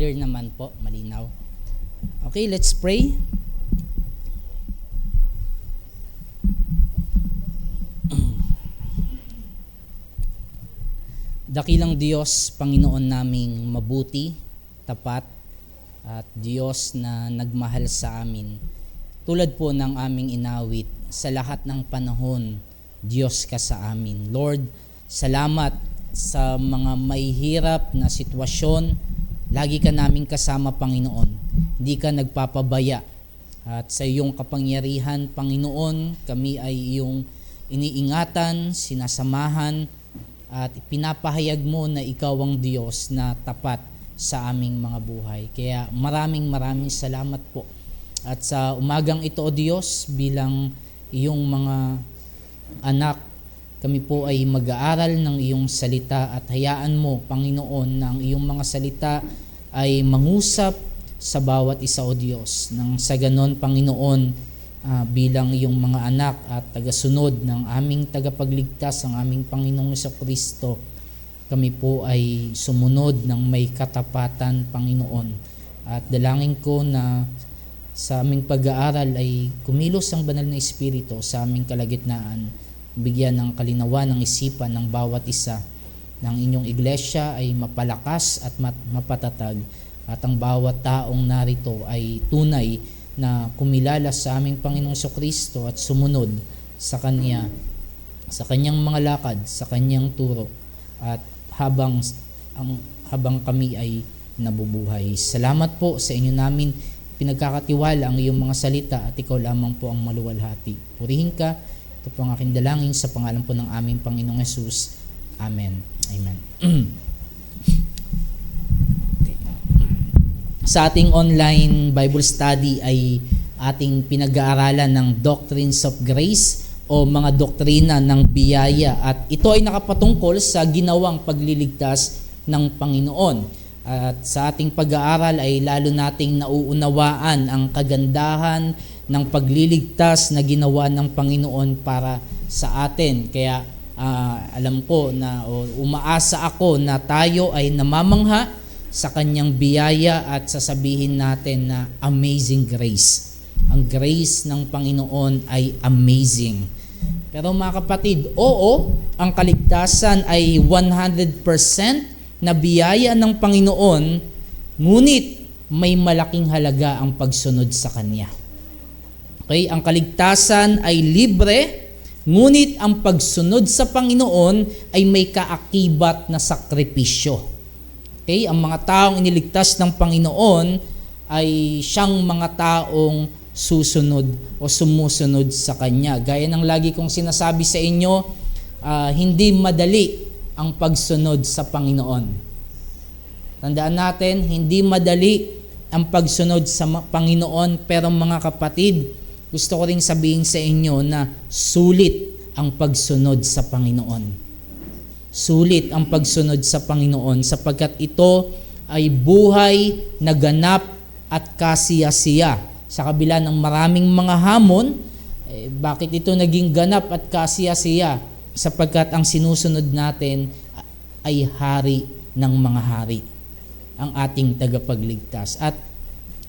Clear naman po, malinaw. Okay, let's pray. Dakilang Diyos, Panginoon naming mabuti, tapat, at Diyos na nagmahal sa amin. Tulad po ng aming inawit, sa lahat ng panahon, Diyos ka sa amin. Lord, salamat sa mga may hirap na sitwasyon. Lagi ka naming kasama, Panginoon. Hindi ka nagpapabaya. At sa iyong kapangyarihan, Panginoon, kami ay iyong iniingatan, sinasamahan, at pinapahayag mo na ikaw ang Diyos na tapat sa aming mga buhay. Kaya maraming salamat po. At sa umagang ito, O Diyos, bilang iyong mga anak, kami po ay mag-aaral ng iyong salita at hayaan mo, Panginoon, na ang iyong mga salita ay mangusap sa bawat isa, O Diyos. Nang sa ganon, Panginoon, bilang iyong mga anak at tagasunod ng aming tagapagligtas, ang aming Panginoong Jesucristo, kami po ay sumunod ng may katapatan, Panginoon. At dalangin ko na sa aming pag-aaral ay kumilos ang banal na Espiritu sa aming kalagitnaan, bigyan ng kalinawan ng isipan ng bawat isa, ng inyong iglesia ay mapalakas at mapatatag, at ang bawat taong narito ay tunay na kumilala sa aming Panginoong Jesucristo at sumunod sa Kanya, sa Kanyang mga lakad, sa Kanyang turo, at habang kami ay nabubuhay. Salamat po sa inyo namin pinagkakatiwala ang iyong mga salita, at ikaw lamang po ang maluwalhati. Purihin ka. Ito po ang aking dalangin sa pangalan po ng aming Panginoong Hesus. Amen. Amen. Sa ating online Bible study ay ating pinag-aaralan ng Doctrines of Grace o mga doktrina ng biyaya, at ito ay nakapatungkol sa ginawang pagliligtas ng Panginoon. At sa ating pag-aaral ay lalo nating nauunawaan ang kagandahan ng pagliligtas na ginawa ng Panginoon para sa atin. Kaya alam ko na umaasa ako na tayo ay namamangha sa Kanyang biyaya at sasabihin natin na amazing grace. Ang grace ng Panginoon ay amazing. Pero mga kapatid, oo, ang kaligtasan ay 100% na biyaya ng Panginoon, ngunit may malaking halaga ang pagsunod sa Kanya. Okay, ang kaligtasan ay libre, ngunit ang pagsunod sa Panginoon ay may kaakibat na sakripisyo. Okay, ang mga taong iniligtas ng Panginoon ay siyang mga taong susunod o sumusunod sa Kanya. Gaya ng lagi kong sinasabi sa inyo, hindi madali ang pagsunod sa Panginoon. Tandaan natin, hindi madali ang pagsunod sa Panginoon, pero mga kapatid, gusto ko ring sabihin sa inyo na sulit ang pagsunod sa Panginoon. Sulit ang pagsunod sa Panginoon sapagkat ito ay buhay na ganap at kasiyasiya. Sa kabila ng maraming mga hamon, bakit ito naging ganap at kasiyasiya? Sapagkat ang sinusunod natin ay hari ng mga hari, ang ating tagapagligtas. At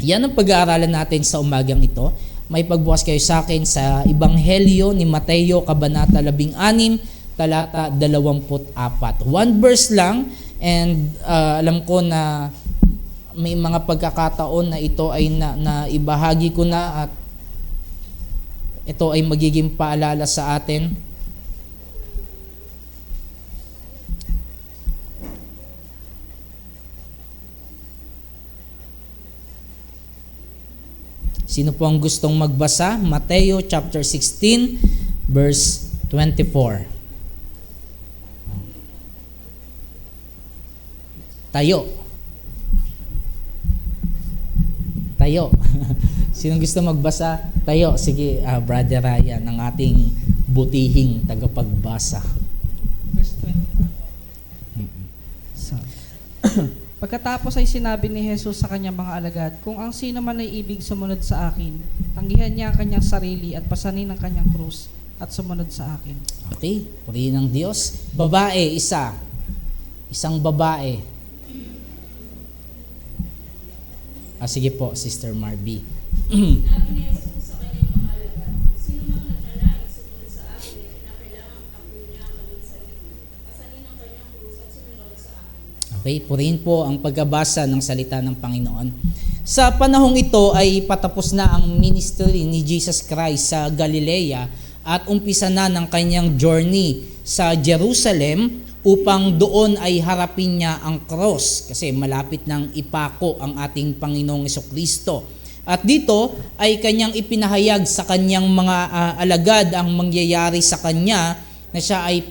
yan ang pag-aaralan natin sa umagang ito. May pagbukas kayo sa akin sa Ebanghelyo ni Mateo, Kabanata 16, talata 24. One verse lang, and alam ko na may mga pagkakataon na ito ay na ibahagi ko na, at ito ay magiging paalala sa atin. Sino po ang gustong magbasa? Mateo chapter 16 verse 24. Tayo. Sino gusto magbasa? Tayo. Sige, Brother Ryan, ang ating butihing tagapagbasa. Verse 24. Pagkatapos ay sinabi ni Jesus sa kanyang mga alagad, kung ang sino man ay ibig sumunod sa akin, tanggihan niya ang kanyang sarili at pasanin ang kanyang krus at sumunod sa akin. Okay, purihin ng Diyos. Babae, isang babae. Sige po, Sister Marby. Sinabi ni Jesus sa kanyang mga alagad, sino mang naglalait sumunod sa akin ay kinakailangang takwil niya ang kanyang sarili, pasanin ang kanyang krus at sumunod sa akin. Okay, purihin po ang pagbabasa ng salita ng Panginoon. Sa panahong ito ay patapos na ang ministry ni Jesus Christ sa Galilea at umpisa na ng kanyang journey sa Jerusalem upang doon ay harapin niya ang cross kasi malapit nang ipako ang ating Panginoong Jesucristo. At dito ay kanyang ipinahayag sa kanyang mga alagad ang mangyayari sa kanya na siya ay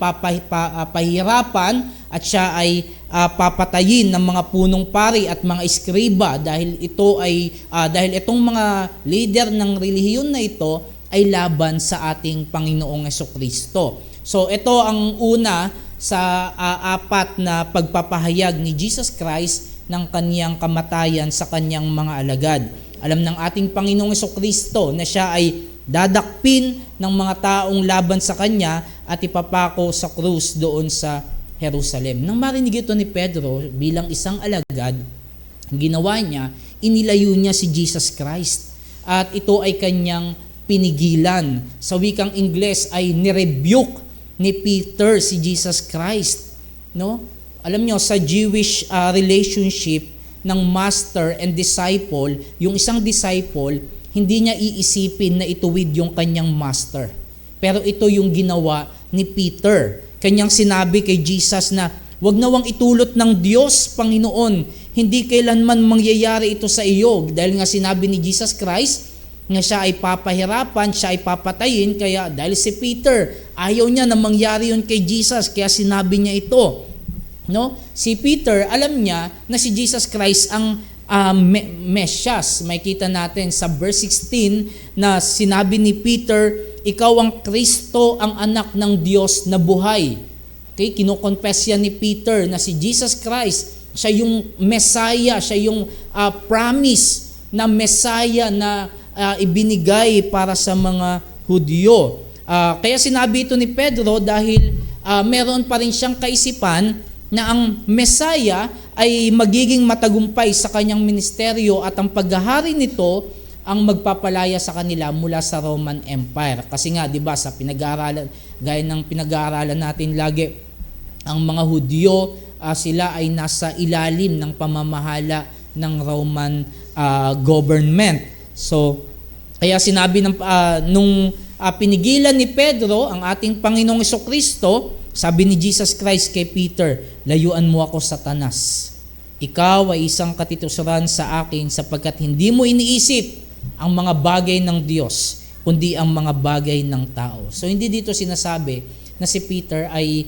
pahirapan at siya ay papatayin ng mga punong pari at mga eskriba dahil itong mga leader ng relihiyon na ito ay laban sa ating Panginoong Jesucristo. So ito ang una sa apat na pagpapahayag ni Jesus Christ ng kaniyang kamatayan sa kaniyang mga alagad. Alam ng ating Panginoong Jesucristo na siya ay dadakpin ng mga taong laban sa kanya at ipapako sa krus doon sa Jerusalem. Nang marinig ito ni Pedro bilang isang alagad, ang ginawa niya, inilayo niya si Jesus Christ at ito ay kanyang pinigilan. Sa wikang Ingles ay nirebuke ni Peter si Jesus Christ, no? Alam nyo, sa Jewish relationship ng master and disciple, yung isang disciple, hindi niya iisipin na ituwid yung kanyang master. Pero ito yung ginawa ni Peter. Kanyang sinabi kay Jesus na, "Wag nawang itulot ng Diyos, Panginoon, hindi kailanman mangyayari ito sa iyo." Dahil nga sinabi ni Jesus Christ, nga siya ay papahirapan, siya ay papatayin, kaya dahil si Peter, ayaw niya na mangyari yun kay Jesus, kaya sinabi niya ito. No? Si Peter, alam niya na si Jesus Christ ang Mesias. Makikita natin sa verse 16 na sinabi ni Peter, "Ikaw ang Kristo, ang anak ng Diyos na buhay." Okay? Kinoconfess yan ni Peter na si Jesus Christ, siya yung Messiah, siya yung promise na Messiah na ibinigay para sa mga Hudyo. Kaya sinabi ito ni Pedro dahil meron pa rin siyang kaisipan na ang Messiah ay magiging matagumpay sa kanyang ministeryo at ang paghahari nito ang magpapalaya sa kanila mula sa Roman Empire. Kasi nga, 'di ba, sa pinag-aaralan, gaya ng pinag-aaralan natin lagi, ang mga Hudyo, sila ay nasa ilalim ng pamamahala ng Roman government. So, kaya sinabi nung pinigilan ni Pedro ang ating Panginoong Jesucristo, sabi ni Jesus Christ kay Peter, "Layuan mo ako, Satanas. Ikaw ay isang katitusuran sa akin sapagkat hindi mo iniisip ang mga bagay ng Diyos, kundi ang mga bagay ng tao." So hindi dito sinasabi na si Peter ay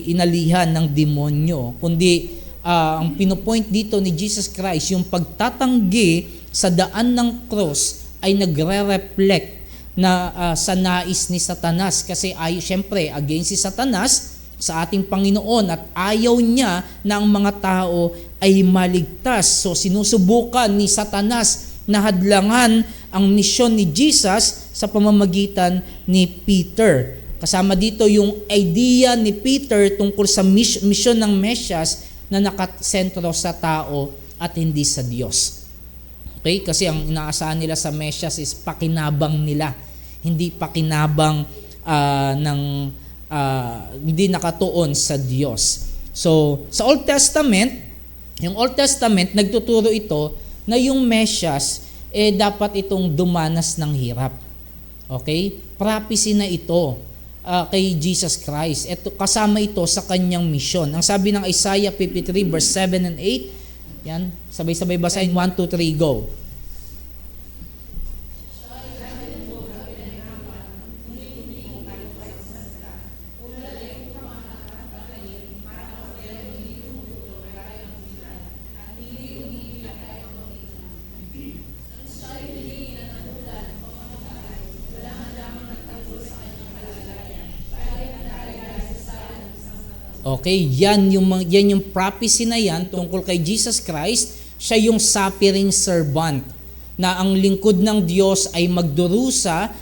inalihan ng demonyo, kundi ang pinopoint dito ni Jesus Christ, yung pagtatanggi sa daan ng cross ay nagre-reflect na sa nais ni Satanas, kasi syempre against si Satanas sa ating Panginoon at ayaw niya na ang mga tao ay maligtas. So sinusubukan ni Satanas na hadlangan ang misyon ni Jesus sa pamamagitan ni Peter. Kasama dito yung idea ni Peter tungkol sa misyon ng Mesias na nakasentro sa tao at hindi sa Diyos. Okay? Kasi ang inaasahan nila sa Mesias is pakinabang nila, hindi pakinabang hindi nakatuon sa Diyos. So, sa Old Testament, yung Old Testament, nagtuturo ito na yung Mesias, dapat itong dumanas ng hirap. Okay? Prophecy na ito kay Jesus Christ. Kasama ito sa kanyang misyon. Ang sabi ng Isaiah 53 verse 7 and 8, yan, sabay-sabay basahin, 1, 2, 3, go. Okay, yan yung prophecy na yan tungkol kay Jesus Christ. Siya yung suffering servant na ang lingkod ng Diyos ay magdurusa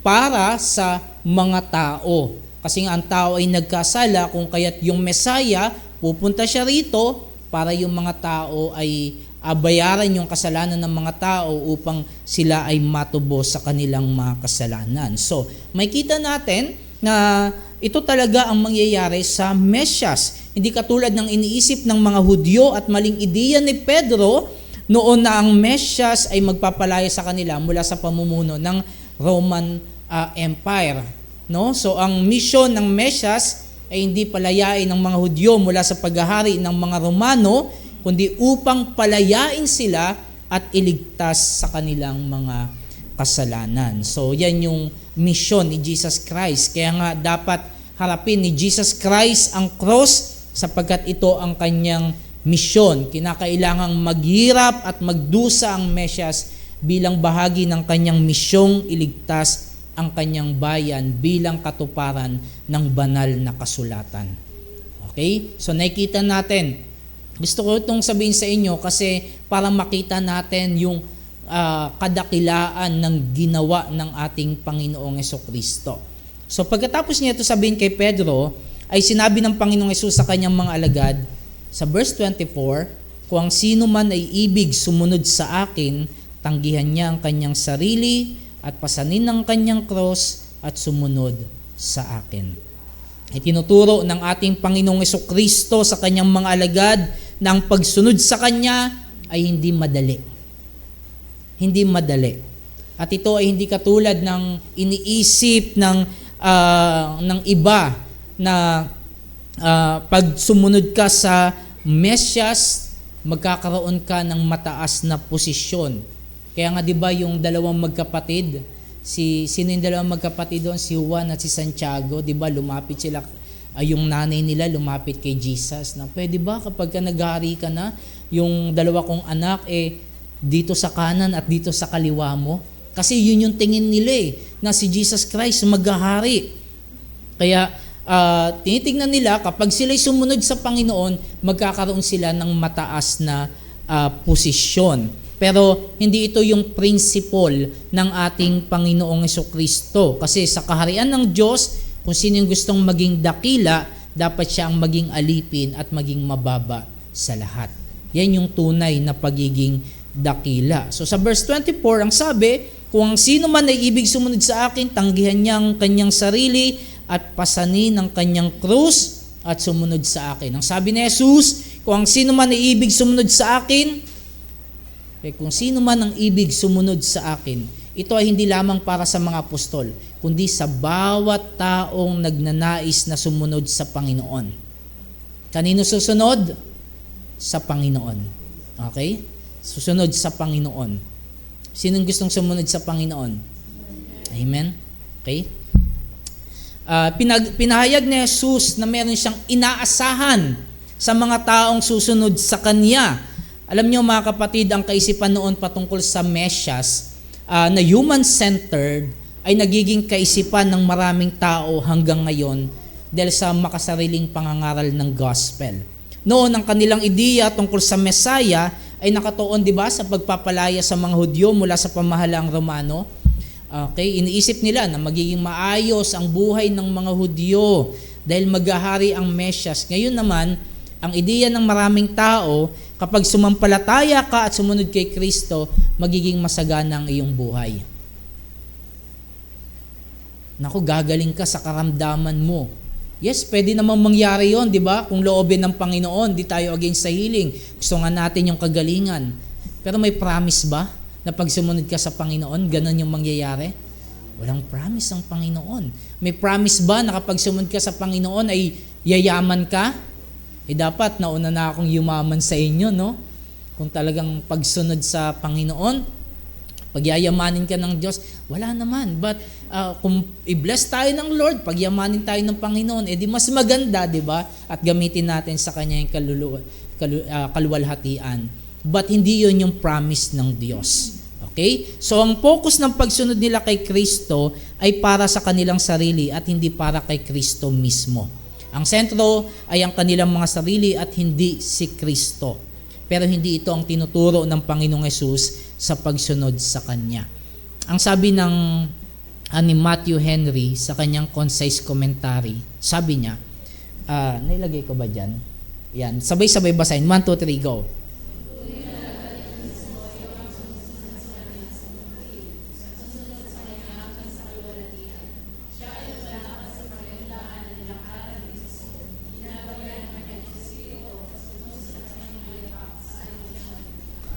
para sa mga tao. Kasi nga ang tao ay nagkasala, kung kaya't yung Messiah, pupunta siya rito para yung mga tao ay bayaran yung kasalanan ng mga tao upang sila ay matubos sa kanilang mga kasalanan. So, makikita natin na ito talaga ang mangyayari sa Mesyas. Hindi katulad ng iniisip ng mga Hudyo at maling ideya ni Pedro noon na ang Mesyas ay magpapalaya sa kanila mula sa pamumuno ng Roman Empire. No? So, ang misyon ng Mesyas ay hindi palayain ng mga Hudyo mula sa paghahari ng mga Romano, kundi upang palayain sila at iligtas sa kanilang mga kasalanan. So, yan yung misyon ni Jesus Christ. Kaya nga dapat harapin ni Jesus Christ ang cross sapagkat ito ang kanyang misyon. Kinakailangang maghirap at magdusa ang Mesyas bilang bahagi ng kanyang misyong iligtas ang kanyang bayan bilang katuparan ng banal na kasulatan. Okay? So nakikita natin. Gusto ko itong sabihin sa inyo kasi para makita natin yung kadakilaan ng ginawa ng ating Panginoong Jesucristo. So pagkatapos niya ito sabihin kay Pedro, ay sinabi ng Panginoong Hesus sa kanyang mga alagad sa verse 24, kung ang sino man ay ibig sumunod sa akin, tanggihan niya ang kanyang sarili at pasanin ang kanyang cross at sumunod sa akin. Itinuturo ng ating Panginoong Jesucristo sa kanyang mga alagad na ang pagsunod sa kanya ay hindi madali. Hindi madali. At ito ay hindi katulad ng iniisip ng iba na pag sumunod ka sa Mesyas, magkakaroon ka ng mataas na posisyon. Kaya nga 'di ba yung dalawang magkapatid, sino yung dalawang magkapatid doon? Si Juan at si Santiago, 'di ba? Lumapit sila, yung nanay nila lumapit kay Jesus. Na pwede ba kapag ka naghari ka na, yung dalawa kong anak dito sa kanan at dito sa kaliwa mo? Kasi yun yung tingin nila na si Jesus Christ maghahari. Kaya tinitingnan nila kapag sila'y sumunod sa Panginoon, magkakaroon sila ng mataas na posisyon. Pero hindi ito yung principle ng ating Panginoong Jesucristo. Kasi sa kaharian ng Diyos, kung sino yung gustong maging dakila, dapat siya ang maging alipin at maging mababa sa lahat. Yan yung tunay na pagiging dakila. So sa verse 24, ang sabi, kung ang sino man ay ibig sumunod sa akin, tanggihan niya ang kanyang sarili at pasanin ang kanyang krus at sumunod sa akin. Ang sabi ni Jesus, kung ang sino man ay ibig sumunod sa akin, kung sino man ang ibig sumunod sa akin, ito ay hindi lamang para sa mga apostol, kundi sa bawat taong nagnanais na sumunod sa Panginoon. Kanino susunod? Sa Panginoon. Okay? Susunod sa Panginoon. Sinong gustong sumunod sa Panginoon? Amen? Okay? Pinahayag ni Jesus na meron siyang inaasahan sa mga taong susunod sa Kanya. Alam niyo mga kapatid, ang kaisipan noon patungkol sa Mesyas na human-centered ay nagiging kaisipan ng maraming tao hanggang ngayon dahil sa makasariling pangangaral ng gospel. Noon, ang kanilang ideya tungkol sa Mesaya ay nakatuon, di ba, sa pagpapalaya sa mga Hudyo mula sa pamahalaang Romano. Okay, iniisip nila na magiging maayos ang buhay ng mga Hudyo dahil maghahari ang Mesyas. Ngayon naman, ang ideya ng maraming tao, kapag sumampalataya ka at sumunod kay Kristo, magiging masagana ang iyong buhay. Naku, gagaling ka sa karamdaman mo. Yes, pwede namang mangyari yon, di ba? Kung loobin ng Panginoon, di tayo against sa healing. Gusto nga natin yung kagalingan. Pero may promise ba na pag sumunod ka sa Panginoon, ganun yung mangyayari? Walang promise ang Panginoon. May promise ba na kapag sumunod ka sa Panginoon ay yayaman ka? Dapat nauna na akong yumaman sa inyo, no? Kung talagang pagsunod sa Panginoon, pagyayamanin ka ng Diyos, wala naman. But kung i-bless tayo ng Lord, pagyamanin tayo ng Panginoon, di mas maganda, di ba? At gamitin natin sa Kanya yung kaluwalhatian. But hindi yun yung promise ng Diyos. Okay? So ang focus ng pagsunod nila kay Kristo ay para sa kanilang sarili at hindi para kay Kristo mismo. Ang sentro ay ang kanilang mga sarili at hindi si Kristo. Pero hindi ito ang tinuturo ng Panginoong Hesus sa pagsunod sa Kanya. Ang sabi ni Matthew Henry sa kanyang concise commentary, sabi niya, nailagay ko ba dyan? Yan, sabay-sabay basahin. 1, 2, 3, go.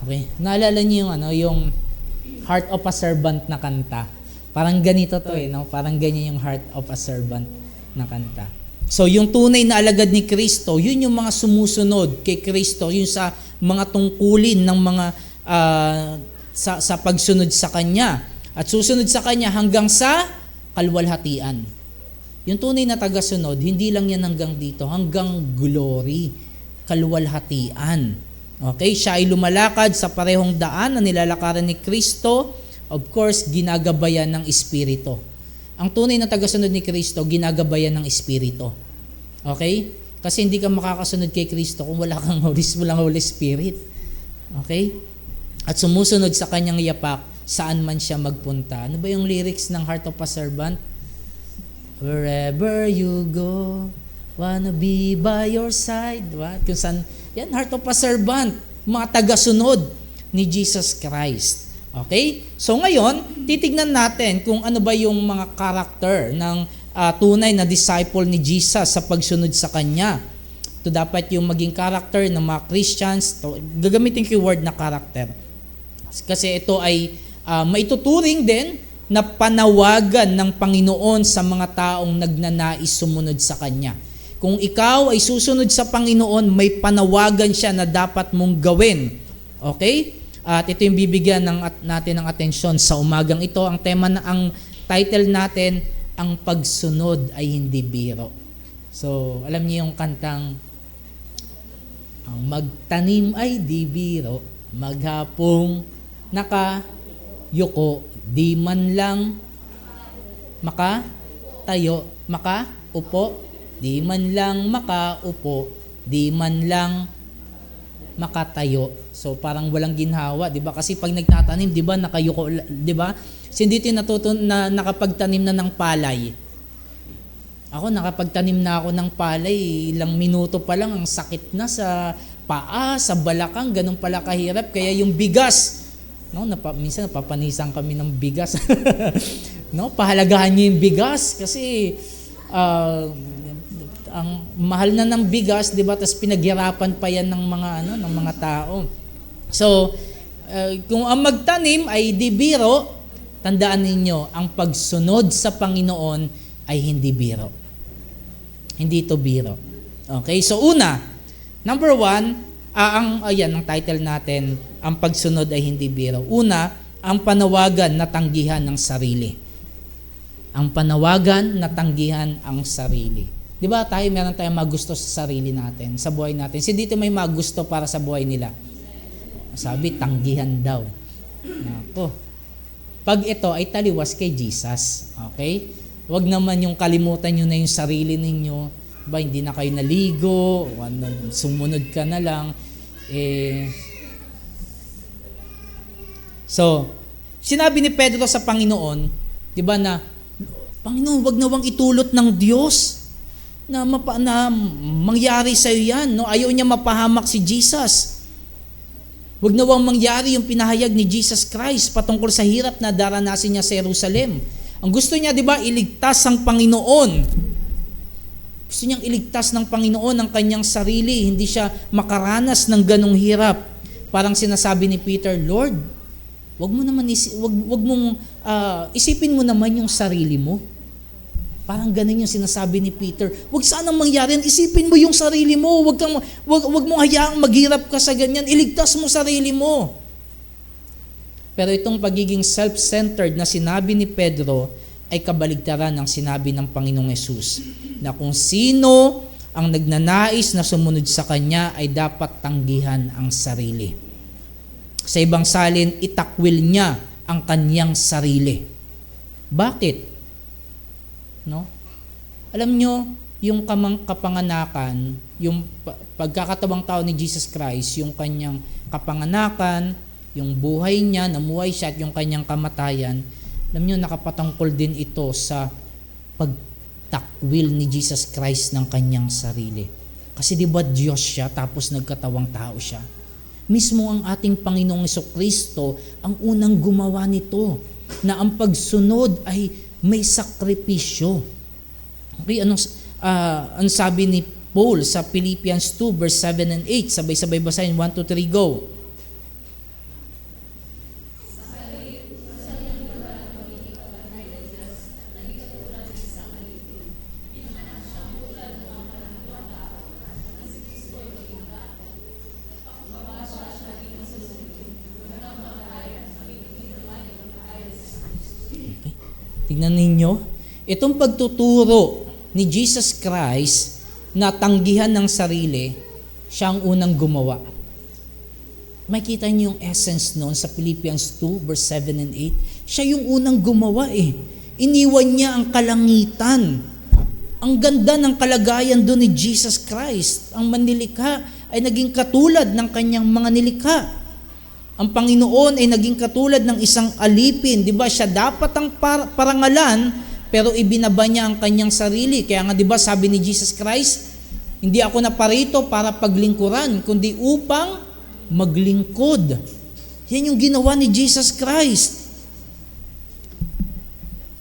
Okay. Naalala niyo yung yung Heart of a Servant na kanta. Parang ganito to no? Parang ganyan yung Heart of a Servant na kanta. So yung tunay na alagad ni Kristo, yun yung mga sumusunod kay Kristo, yun sa mga tungkulin ng mga sa pagsunod sa Kanya. At susunod sa Kanya hanggang sa kalwalhatian. Yung tunay na tagasunod, hindi lang yan hanggang dito, hanggang glory, kalwalhatian. Okay, siya ay lumalakad sa parehong daan na nilalakaran ni Kristo, of course, ginagabayan ng Espiritu. Ang tunay na tagasunod ni Kristo, ginagabayan ng Espiritu. Okay? Kasi hindi ka makakasunod kay Kristo kung walang Holy Spirit. Okay? At sumusunod sa kanyang yapak, saan man siya magpunta. Ano ba yung lyrics ng Heart of a Servant? Wherever you go, wanna be by your side. What? Kung saan, yan, Heart of a Servant, mga tagasunod ni Jesus Christ. Okay? So ngayon, titignan natin kung ano ba yung mga karakter ng tunay na disciple ni Jesus sa pagsunod sa Kanya. Ito dapat yung maging karakter ng mga Christians. Gagamitin ko yung word na karakter. Kasi ito ay maituturing din na panawagan ng Panginoon sa mga taong nagnanais sumunod sa Kanya. Kung ikaw ay susunod sa Panginoon, may panawagan siya na dapat mong gawin. Okay? At ito yung bibigyan natin ng atensyon sa umagang ito. Ang tema ang title natin, ang pagsunod ay hindi biro. So, alam niyo yung kantang, ang magtanim ay di biro, maghapong nakayuko, di man lang makatayo, makaupo, di man lang makaupo, di man lang makatayo. So parang walang ginhawa, 'di ba? Kasi pag nagtatanim, 'di ba, nakayuko, 'di ba? Hindi din na nakapagtanim na ng palay. Ako nakapagtanim na ako ng palay, ilang minuto pa lang ang sakit na sa paa, sa balakang, ganun pala kahirap. Kaya yung bigas, no, minsan napapanisan kami ng bigas. No, pahalagahan niyo yung bigas kasi ang mahal na ng bigas, 'di ba? Tapos pinaghirapan pa 'yan ng mga tao. So, kung ang magtanim ay di biro, tandaan ninyo, ang pagsunod sa Panginoon ay hindi biro. Hindi ito biro. Okay? So una, number 1, ang title natin, ang pagsunod ay hindi biro. Una, ang panawagan na tanggihan ng sarili. Ang panawagan na tanggihan ang sarili. Di ba meron tayong magusto sa sarili natin, sa buhay natin. Si dito may magusto para sa buhay nila. Sabi, tanggihan daw. Nako. Pag ito ay taliwas kay Jesus. Okay? Huwag naman yung kalimutan nyo na yung sarili ninyo. Ba, hindi na kayo naligo, sumunod ka na lang. So, sinabi ni Pedro sa Panginoon, di ba na, Panginoon, wag nawang itulot ng Diyos na mangyari sa iyo yan. No? Ayaw niya mapahamak si Jesus. Huwag nawang mangyari yung pinahayag ni Jesus Christ patungkol sa hirap na daranasin niya sa Jerusalem. Ang gusto niya, di ba, iligtas ang Panginoon. Gusto niyang iligtas ng Panginoon ang kanyang sarili. Hindi siya makaranas ng ganong hirap. Parang sinasabi ni Peter, Lord, wag mong isipin mo naman yung sarili mo. Parang ganun yung sinasabi ni Peter. Huwag sanang mangyari yan. Isipin mo yung sarili mo. Huwag mong hayaang maghirap ka sa ganyan. Iligtas mo sarili mo. Pero itong pagiging self-centered na sinabi ni Pedro ay kabaligtaran ng sinabi ng Panginoong Yesus na kung sino ang nagnanais na sumunod sa Kanya ay dapat tanggihan ang sarili. Sa ibang salin, itakwil niya ang kanyang sarili. Bakit? No? Alam nyo, yung kapanganakan, yung pagkakatawang tao ni Jesus Christ, yung kanyang kapanganakan, yung buhay niya, namuhay siya, at yung kanyang kamatayan, alam nyo, nakapatungkol din ito sa pagtakwil ni Jesus Christ ng kanyang sarili. Kasi di ba Diyos siya tapos nagkatawang tao siya? Mismo ang ating Panginoong Jesucristo ang unang gumawa nito, na ang pagsunod ay may sakripisyo. Okay, ang sabi ni Paul sa Philippians 2 verse 7 and 8, sabay-sabay basahin, 1, 2, 3, go. Tingnan ninyo, itong pagtuturo ni Jesus Christ na tanggihan ng sarili, siya ang unang gumawa. Makita niyo yung essence noon sa Philippians 2 verse 7 and 8. Siya yung unang gumawa eh. Iniwan niya ang kalangitan. Ang ganda ng kalagayan doon ni Jesus Christ. Ang manlilikha ay naging katulad ng kanyang mga nilikha. Ang Panginoon ay naging katulad ng isang alipin. Di ba? Siya dapat ang parangalan, pero ibinaba niya ang kanyang sarili. Kaya nga, di ba, sabi ni Jesus Christ, hindi ako naparito para paglingkuran, kundi upang maglingkod. Yan yung ginawa ni Jesus Christ.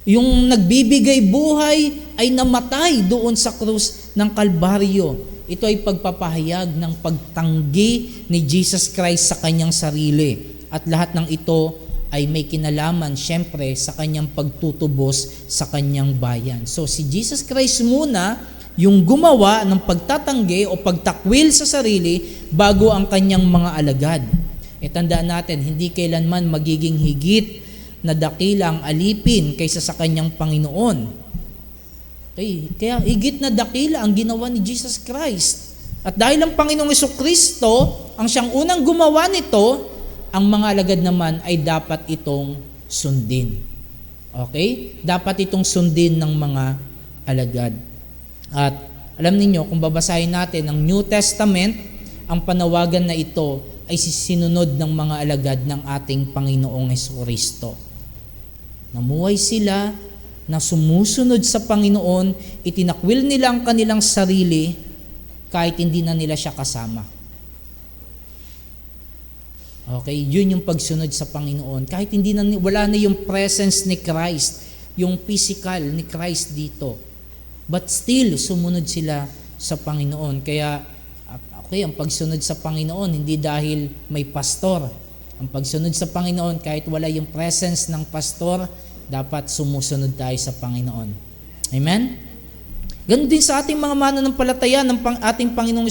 Yung nagbibigay buhay ay namatay doon sa krus ng Kalbaryo. Ito ay pagpapahayag ng pagtanggi ni Jesus Christ sa kanyang sarili. At lahat ng ito ay may kinalaman syempre sa kanyang pagtutubos sa kanyang bayan. So si Jesus Christ muna yung gumawa ng pagtatanggi o pagtakwil sa sarili bago ang kanyang mga alagad. E tandaan natin, hindi kailanman magiging higit na dakila ang alipin kaysa sa kanyang Panginoon. Okay, kaya higit na dakila ang ginawa ni Jesus Christ. At dahil ang Panginoong Jesucristo ang siyang unang gumawa nito, ang mga alagad naman ay dapat itong sundin. Okay? Dapat itong sundin ng mga alagad. At alam niyo, kung babasahin natin ang New Testament, ang panawagan na ito ay sinunod ng mga alagad ng ating Panginoong Jesucristo. Namuhay sila na sumusunod sa Panginoon, itinakwil nila ang kanilang sarili kahit hindi na nila siya kasama. Okay, yun yung pagsunod sa Panginoon. Kahit hindi na, wala na yung presence ni Christ, yung physical ni Christ dito. But still, sumunod sila sa Panginoon. Kaya, okay, ang pagsunod sa Panginoon, hindi dahil may pastor. Ang pagsunod sa Panginoon, kahit wala yung presence ng pastor, dapat sumusunod tayo sa Panginoon. Amen? Ganun din sa ating mga mananampalataya ng ating Panginoong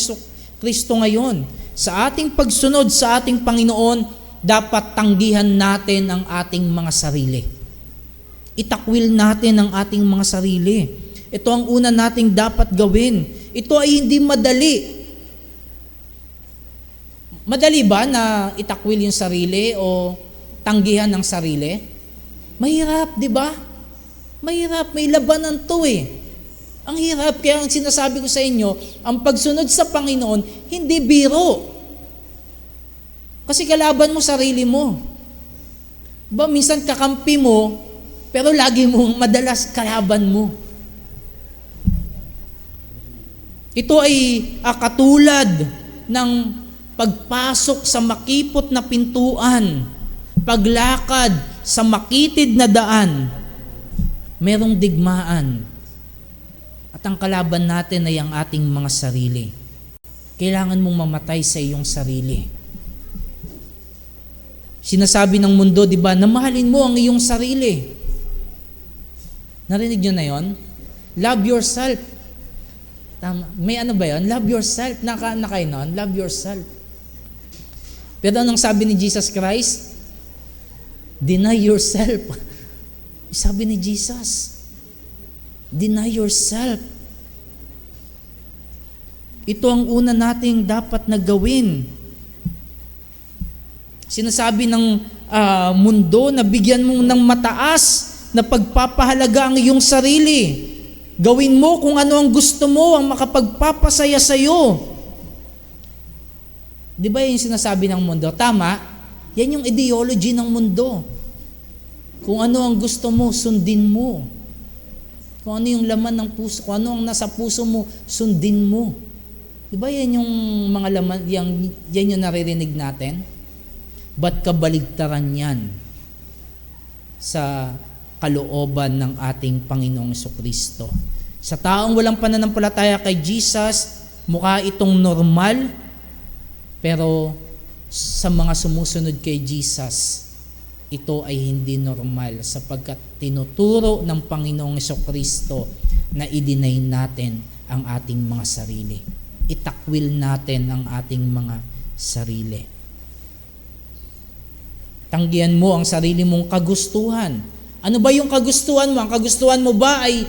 Kristo ngayon. Sa ating pagsunod sa ating Panginoon, dapat tanggihan natin ang ating mga sarili. Itakwil natin ang ating mga sarili. Ito ang una nating dapat gawin. Ito ay hindi madali. Madali ba na itakwil yung sarili o tanggihan ang sarili? Mahirap, di ba? Mahirap, may labanan to eh. Ang hirap, kaya ang sinasabi ko sa inyo, ang pagsunod sa Panginoon, hindi biro. Kasi kalaban mo sarili mo. Ba, minsan kakampi mo, pero lagi mong madalas kalaban mo. Ito ay katulad ng pagpasok sa makipot na pintuan, paglakad sa makitid na daan, merong digmaan. At ang kalaban natin ay ang ating mga sarili. Kailangan mong mamatay sa iyong sarili. Sinasabi ng mundo, di ba, na mahalin mo ang iyong sarili. Narinig nyo na yon? Love yourself. Tama. May ano ba yon? Love yourself. Nakain nun? Love yourself. Pero anong sabi ni Jesus Christ? Deny yourself. Sabi ni Jesus, deny yourself. Ito ang una nating dapat na gawin. Sinasabi ng mundo na bigyan mo ng mataas na pagpapahalaga ang iyong sarili. Gawin mo kung ano ang gusto mo, ang makapagpapasaya sa iyo. Di ba yung sinasabi ng mundo? Tama? Yan yung ideology ng mundo. Kung ano ang gusto mo, sundin mo. Kung ano yung laman ng puso, kung ano ang nasa puso mo, sundin mo. Di ba yan yung mga laman, yan yung naririnig natin? Ba't kabaligtaran yan sa kalooban ng ating Panginoong Jesucristo? Sa taong walang pananampalataya kay Jesus, mukha itong normal, pero sa mga sumusunod kay Jesus, ito ay hindi normal sapagkat tinuturo ng Panginoong Jesucristo na i-deny natin ang ating mga sarili. Itakwil natin ang ating mga sarili. Tanggihan mo ang sarili mong kagustuhan. Ano ba yung kagustuhan mo? Ang kagustuhan mo ba ay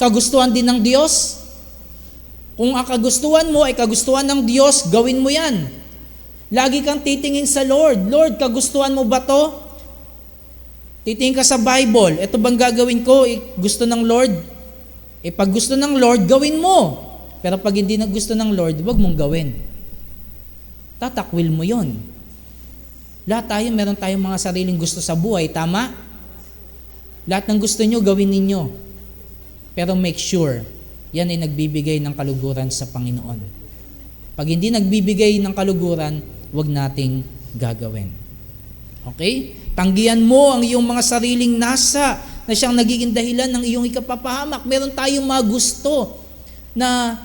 kagustuhan din ng Diyos? Kung ang kagustuhan mo ay kagustuhan ng Diyos, gawin mo yan. Lagi kang titingin sa Lord. Lord, kagustuhan mo ba to? Titingin ka sa Bible. Ito bang gagawin ko? Gusto ng Lord? Pag gusto ng Lord, gawin mo. Pero pag hindi na gusto ng Lord, huwag mong gawin. Tatakwil mo yon. Lahat tayo, meron tayong mga sariling gusto sa buhay. Tama? Lahat ng gusto nyo, gawin ninyo. Pero make sure, yan ay nagbibigay ng kaluguran sa Panginoon. Pag hindi nagbibigay ng kaluguran, huwag nating gagawin. Okay? Tanggihan mo ang iyong mga sariling nasa na siyang nagiging dahilan ng iyong ikapapahamak. Meron tayong mga gusto na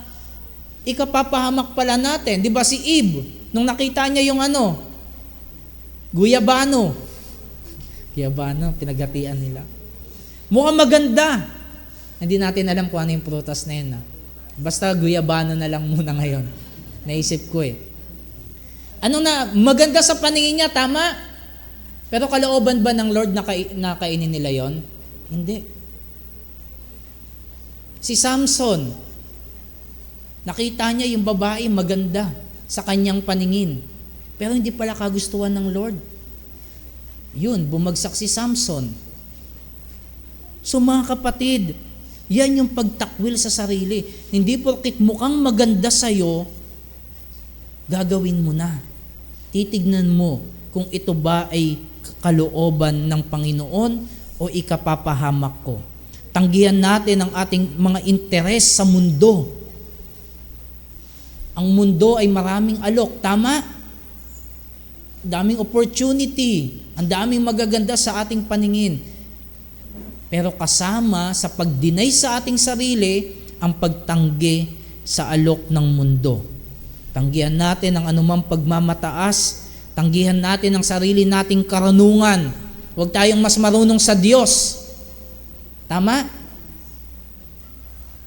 ikapapahamak pala natin. Di ba si Eve, nung nakita niya yung guyabano, pinagatian nila. Mukhang maganda. Hindi natin alam kung ano yung prutas na yun. Basta guyabano na lang muna ngayon. Naisip ko maganda sa paningin niya, tama? Pero kalooban ba ng Lord na kainin nila yon? Hindi. Si Samson, nakita niya yung babae maganda sa kanyang paningin. Pero hindi pala kagustuhan ng Lord. Yun, bumagsak si Samson. So mga kapatid, yan yung pagtakwil sa sarili. Hindi porkit mukhang maganda sa'yo, gagawin mo na. Titignan mo kung ito ba ay kalooban ng Panginoon o ikapapahamak ko. Tanggihan natin ang ating mga interes sa mundo. Ang mundo ay maraming alok, tama? Daming opportunity, ang daming magaganda sa ating paningin. Pero kasama sa pag-deny sa ating sarili, ang pagtanggi sa alok ng mundo. Tanggihan natin ang anumang pagmamataas, tanggihan natin ang sarili nating karunungan. Huwag tayong mas marunong sa Diyos. Tama?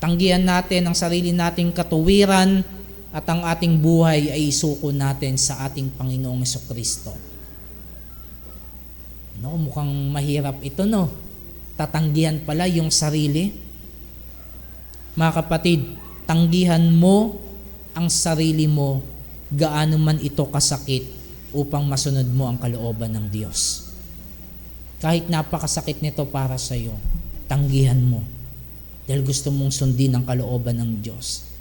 Tanggihan natin ang sarili nating katuwiran at ang ating buhay ay isuko natin sa ating Panginoong Jesucristo. Mukhang mahirap ito, Tatanggihan pala yung sarili. Mga kapatid, tanggihan mo ang sarili mo gaano man ito kasakit upang masunod mo ang kalooban ng Diyos. Kahit napakasakit nito para sa iyo, tanggihan mo dahil gusto mong sundin ang kalooban ng Diyos.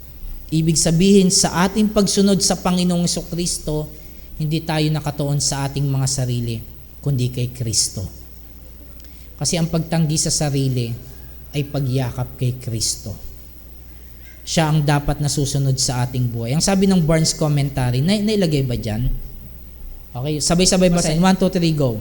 Ibig sabihin, sa ating pagsunod sa Panginoong Jesucristo, hindi tayo nakatuon sa ating mga sarili, kundi kay Kristo. Kasi ang pagtanggi sa sarili ay pagyakap kay Kristo. Siya ang dapat nasusunod sa ating buhay. Ang sabi ng Barnes Commentary, nailagay ba dyan? Okay, sabay-sabay basahin. 1, 2, 3, go.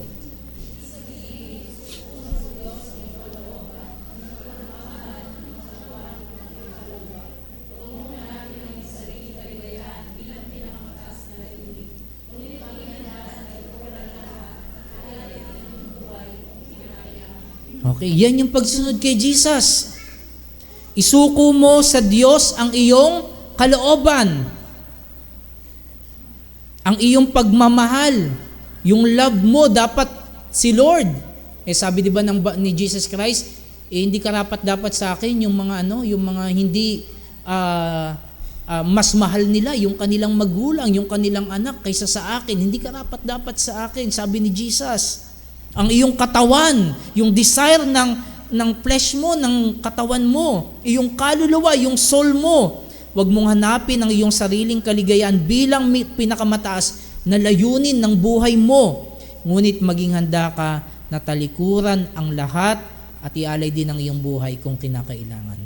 Okay, yan yung pagsunod kay Jesus. Isuko mo sa Diyos ang iyong kalooban. Ang iyong pagmamahal. Yung love mo, dapat si Lord. Sabi diba ni Jesus Christ, hindi dapat sa akin yung mga yung mga hindi mas mahal nila, yung kanilang magulang, yung kanilang anak kaysa sa akin. Hindi dapat sa akin, sabi ni Jesus. Ang iyong katawan, yung desire ng flesh mo, ng katawan mo, iyong kaluluwa, yung soul mo. Huwag mong hanapin ang iyong sariling kaligayahan bilang pinakamataas na layunin ng buhay mo. Ngunit maging handa ka na talikuran ang lahat at ialay din ang iyong buhay kung kinakailangan.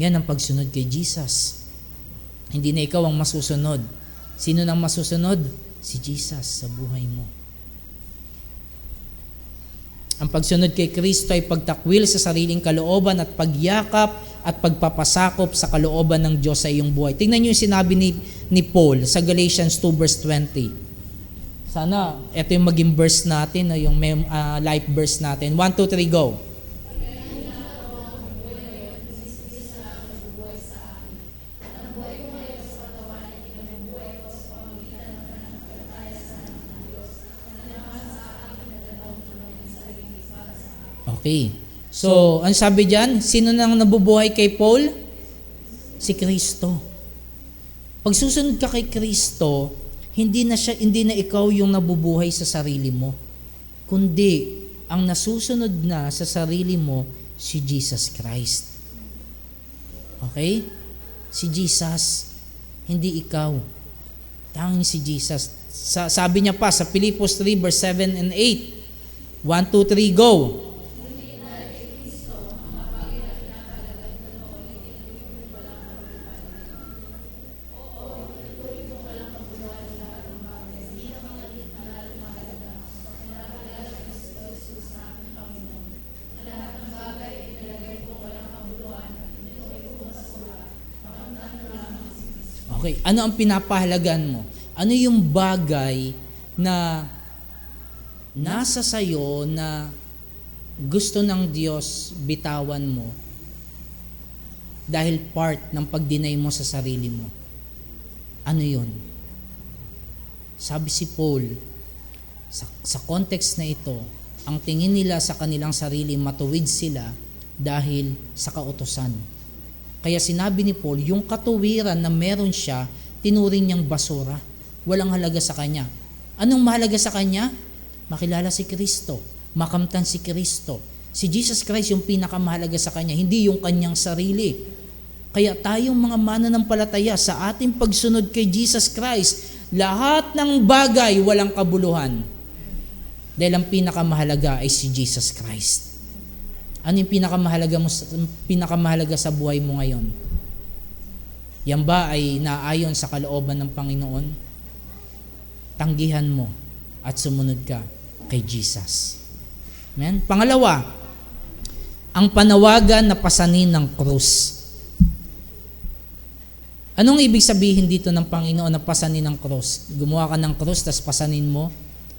Yan ang pagsunod kay Jesus. Hindi na ikaw ang masusunod. Sino nang masusunod? Si Jesus sa buhay mo. Ang pagsunod kay Kristo ay pagtakwil sa sariling kalooban at pagyakap at pagpapasakop sa kalooban ng Diyos sa iyong buhay. Tingnan niyo yung sinabi ni Paul sa Galatians 2 verse 20. Sana ito yung maging verse natin, yung life verse natin. 1, 2, 3, go. Okay. So, ang sabi diyan, sino nang nabubuhay kay Paul? Si Kristo. Pag susunod ka kay Kristo, hindi na ikaw yung nabubuhay sa sarili mo, kundi ang nasusunod na sa sarili mo si Jesus Christ. Okay? Si Jesus, hindi ikaw. Tanging si Jesus. Sabi niya pa sa Filipos 3 verse 7 and 8. 1, 2, 3, go. Okay, ano ang pinapahalagan mo? Ano yung bagay na nasa sayo na gusto ng Diyos bitawan mo dahil part ng pag-deny mo sa sarili mo? Ano yun? Sabi si Paul, sa context na ito, ang tingin nila sa kanilang sarili, matuwid sila dahil sa kautusan. Kaya sinabi ni Paul, yung katuwiran na meron siya, tinuring niyang basura. Walang halaga sa kanya. Anong mahalaga sa kanya? Makilala si Kristo. Makamtan si Kristo. Si Jesus Christ yung pinakamahalaga sa kanya, hindi yung kanyang sarili. Kaya tayong mga mananampalataya sa ating pagsunod kay Jesus Christ, lahat ng bagay walang kabuluhan. Dahil ang pinakamahalaga ay si Jesus Christ. Ano yung pinakamahalaga sa buhay mo ngayon? Yan ba ay naayon sa kalooban ng Panginoon? Tanggihan mo at sumunod ka kay Jesus. Amen? Pangalawa, ang panawagan na pasanin ng krus. Anong ibig sabihin dito ng Panginoon na pasanin ng krus? Gumawa ka ng krus, tas pasanin mo,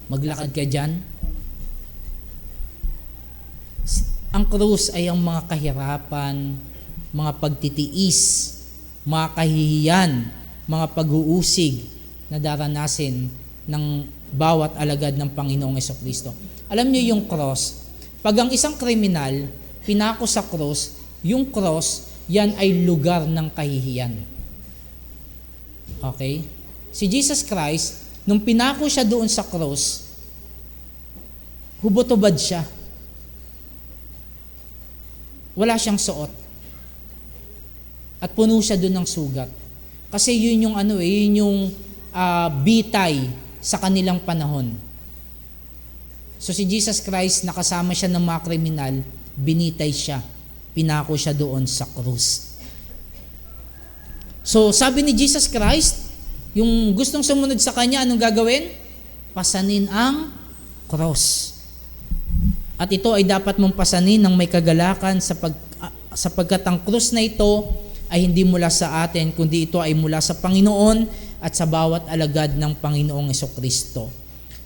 maglakad ka dyan. Ang krus ay ang mga kahirapan, mga pagtitiis, mga kahihiyan, mga pag-uusig na daranasin ng bawat alagad ng Panginoong Jesucristo. Alam niyo yung cross, pag ang isang kriminal pinako sa cross, yung cross, yan ay lugar ng kahihiyan. Okay? Si Jesus Christ, nung pinako siya doon sa cross, hubot-hubad siya. Wala siyang suot. At puno siya doon ng sugat. Kasi yun yung bitay sa kanilang panahon. So si Jesus Christ, nakasama siya ng mga kriminal, binitay siya. Pinako siya doon sa krus. So sabi ni Jesus Christ, yung gustong sumunod sa kanya, anong gagawin? Pasanin ang cross. At ito ay dapat mong pasanin ng may kagalakan sapagkat ang krus na ito ay hindi mula sa atin, kundi ito ay mula sa Panginoon at sa bawat alagad ng Panginoong Jesucristo.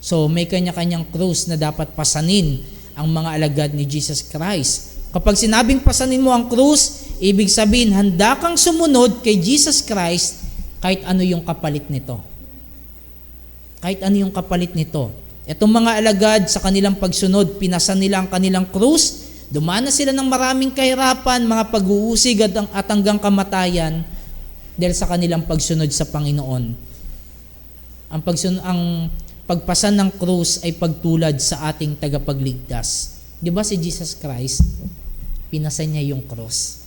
So may kanya-kanyang krus na dapat pasanin ang mga alagad ni Jesus Christ. Kapag sinabing pasanin mo ang krus, ibig sabihin handa kang sumunod kay Jesus Christ kahit ano yung kapalit nito. Kahit ano yung kapalit nito. Itong mga alagad sa kanilang pagsunod, pinasan nila ang kanilang krus, dumanas sila ng maraming kahirapan, mga pag-uusig at hanggang kamatayan dahil sa kanilang pagsunod sa Panginoon. Ang pagpasan ng krus ay pagtulad sa ating tagapagligtas. Di ba si Jesus Christ, pinasan niya yung krus.